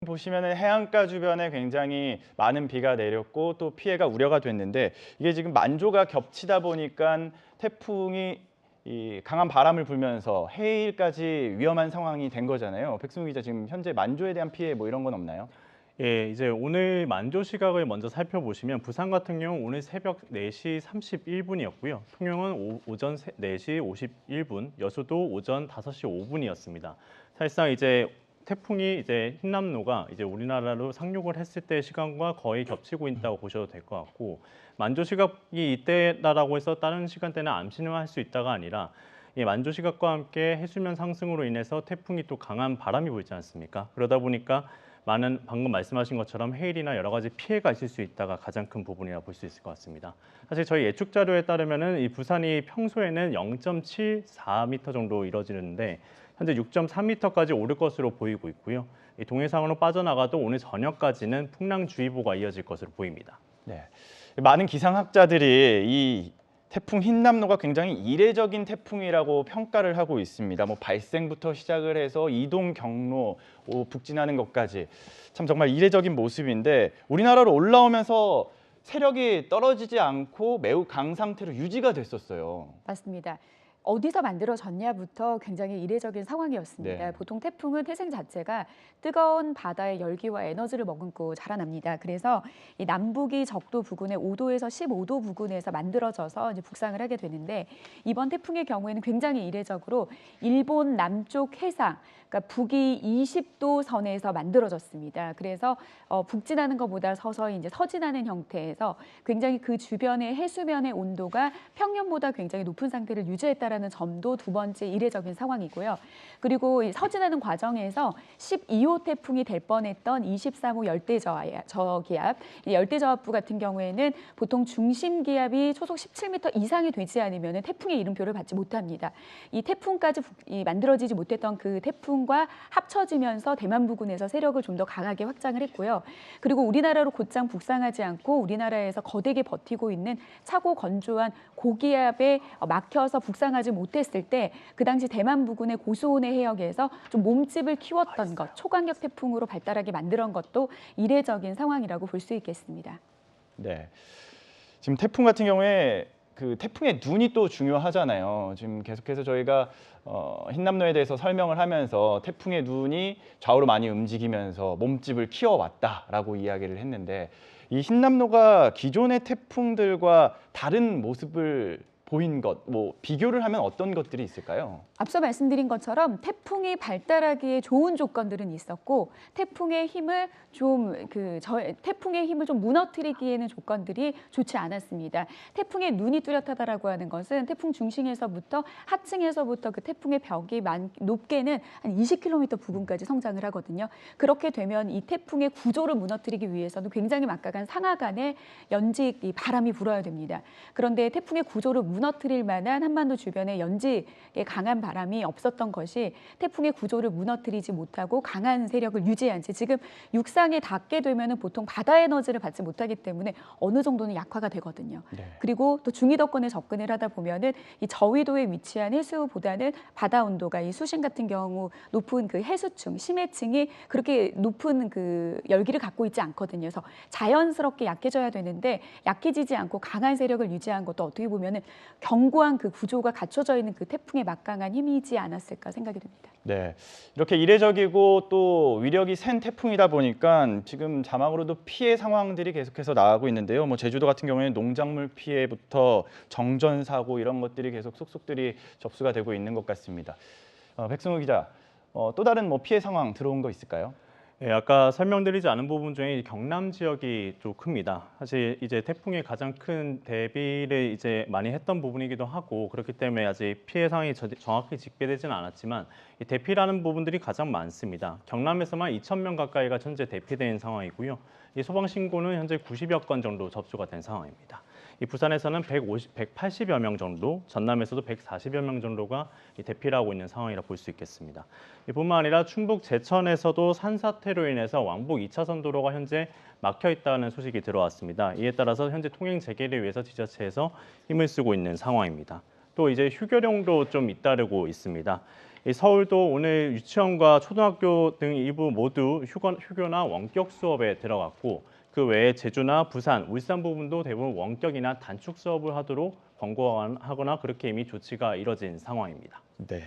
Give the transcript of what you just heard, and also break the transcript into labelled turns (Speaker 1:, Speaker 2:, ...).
Speaker 1: 보시면은 해안가 주변에 굉장히 많은 비가 내렸고 또 피해가 우려가 됐는데 이게 지금 만조가 겹치다 보니까 태풍이 이 강한 바람을 불면서 해일까지 위험한 상황이 된 거잖아요. 백승우 기자, 지금 현재 만조에 대한 피해 뭐 이런 건 없나요?
Speaker 2: 예, 이제 오늘 만조 시각을 먼저 살펴보시면 부산 같은 경우 오늘 새벽 4시 31분이었고요. 통영은 오전 4시 51분, 여수도 오전 5시 5분이었습니다. 사실상 이제 태풍이 이제 흰남노가 이제 우리나라로 상륙을 했을 때 시간과 거의 겹치고 있다고 보셔도 될 것 같고, 만조 시각이 이때다라고 해서 다른 시간대는 암시는 할 수 있다가 아니라 이 만조 시각과 함께 해수면 상승으로 인해서 태풍이 또 강한 바람이 불지 않습니까? 그러다 보니까 많은 방금 말씀하신 것처럼 해일이나 여러 가지 피해가 있을 수 있다가 가장 큰 부분이라 볼 수 있을 것 같습니다. 사실 저희 예측 자료에 따르면은 이 부산이 평소에는 0.74m 정도 이뤄지는데 현재 6.3m까지 오를 것으로 보이고 있고요. 이 동해상으로 빠져나가도 오늘 저녁까지는 풍랑주의보가 이어질 것으로 보입니다.
Speaker 1: 네. 많은 기상학자들이 이 태풍 흰남노가 굉장히 이례적인 태풍이라고 평가를 하고 있습니다. 뭐 발생부터 시작을 해서 이동 경로, 북진하는 것까지 참 정말 이례적인 모습인데 우리나라로 올라오면서 세력이 떨어지지 않고 매우 강 상태로 유지가 됐었어요.
Speaker 3: 맞습니다. 어디서 만들어졌냐부터 굉장히 이례적인 상황이었습니다.
Speaker 1: 네.
Speaker 3: 보통 태풍은 태생 자체가 뜨거운 바다의 열기와 에너지를 머금고 자라납니다. 그래서 이 남북이 적도 부근에 5도에서 15도 부근에서 만들어져서 이제 북상을 하게 되는데 이번 태풍의 경우에는 굉장히 이례적으로 일본 남쪽 해상, 그러니까 북위 20도 선에서 만들어졌습니다. 그래서 북진하는 것보다 서서히 이제 서진하는 형태에서 굉장히 그 주변의 해수면의 온도가 평년보다 굉장히 높은 상태를 유지했다라는 점도 두 번째 이례적인 상황이고요. 그리고 이 서진하는 과정에서 12호 태풍이 될 뻔했던 23호 열대저기압, 이 열대저압부 같은 경우에는 보통 중심 기압이 초속 17m 이상이 되지 않으면 태풍의 이름표를 받지 못합니다. 이 태풍까지 만들어지지 못했던 그 태풍과 합쳐지면서 대만 부근에서 세력을 좀 더 강하게 확장을 했고요. 그리고 우리나라로 곧장 북상하지 않고 우리나라에서 거대게 버티고 있는 차고 건조한 고기압에 막혀서 북상하지 못했을 때 그 당시 대만 부근의 고수온의 해역에서 좀 몸집을 키웠던 것, 초강력 태풍으로 발달하게 만든 것도 이례적인 상황이라고 볼 수 있겠습니다.
Speaker 1: 네. 지금 태풍 같은 경우에 그 태풍의 눈이 또 중요하잖아요. 지금 계속해서 저희가 흰남노에 대해서 설명을 하면서 태풍의 눈이 좌우로 많이 움직이면서 몸집을 키워왔다라고 이야기를 했는데 이 흰남노가 기존의 태풍들과 다른 모습을 보인 것, 뭐 비교를 하면 어떤 것들이 있을까요?
Speaker 3: 앞서 말씀드린 것처럼 태풍이 발달하기에 좋은 조건들은 있었고 태풍의 힘을 좀 무너뜨리기에는 조건들이 좋지 않았습니다. 태풍의 눈이 뚜렷하다라고 하는 것은 태풍 중심에서부터 하층에서부터 그 태풍의 벽이 높게는 한 20km 부근까지 성장을 하거든요. 그렇게 되면 이 태풍의 구조를 무너뜨리기 위해서는 굉장히 막강한 상하간의 연직 바람이 불어야 됩니다. 그런데 태풍의 구조를 무너뜨릴 만한 한반도 주변에 연직의 강한 바람이 없었던 것이 태풍의 구조를 무너뜨리지 못하고 강한 세력을 유지한 채 지금 육상에 닿게 되면 보통 바다 에너지를 받지 못하기 때문에 어느 정도는 약화가 되거든요.
Speaker 1: 네.
Speaker 3: 그리고 또 중위도권에 접근을 하다 보면은 이 저위도에 위치한 해수보다는 바다 온도가 이 수심 같은 경우 높은 그 해수층, 심해층이 그렇게 높은 그 열기를 갖고 있지 않거든요. 그래서 자연스럽게 약해져야 되는데 약해지지 않고 강한 세력을 유지한 것도 어떻게 보면은 견고한 그 구조가 갖춰져 있는 그 태풍의 막강한 힘이지 않았을까 생각이 듭니다.
Speaker 1: 네, 이렇게 이례적이고 또 위력이 센 태풍이다 보니까 지금 자막으로도 피해 상황들이 계속해서 나가고 있는데요. 뭐 제주도 같은 경우에는 농작물 피해부터 정전 사고 이런 것들이 계속 속속들이 접수가 되고 있는 것 같습니다. 백승우 기자, 또 다른 뭐 피해 상황 들어온 거 있을까요?
Speaker 2: 예, 아까 설명드리지 않은 부분 중에 경남 지역이 좀 큽니다. 사실 이제 태풍의 가장 큰 대비를 이제 많이 했던 부분이기도 하고 그렇기 때문에 아직 피해 상황이 정확히 집계되지는 않았지만 이 대피라는 부분들이 가장 많습니다. 경남에서만 2,000명 가까이가 현재 대피된 상황이고요. 이 소방 신고는 현재 90여 건 정도 접수가 된 상황입니다. 이 부산에서는 180여 명 정도, 전남에서도 140여 명 정도가 대피를 하고 있는 상황이라 볼 수 있겠습니다. 이뿐만 아니라 충북 제천에서도 산사태로 인해서 왕복 2차선 도로가 현재 막혀 있다는 소식이 들어왔습니다. 이에 따라서 현재 통행 재개를 위해서 지자체에서 힘을 쓰고 있는 상황입니다. 또 이제 휴교령도 좀 잇따르고 있습니다. 이 서울도 오늘 유치원과 초등학교 등 일부 모두 휴교나 원격 수업에 들어갔고 그 외에 제주나 부산, 울산 부분도 대부분 원격이나 단축 수업을 하도록 권고하거나 그렇게 이미 조치가 이뤄진 상황입니다.
Speaker 1: 네.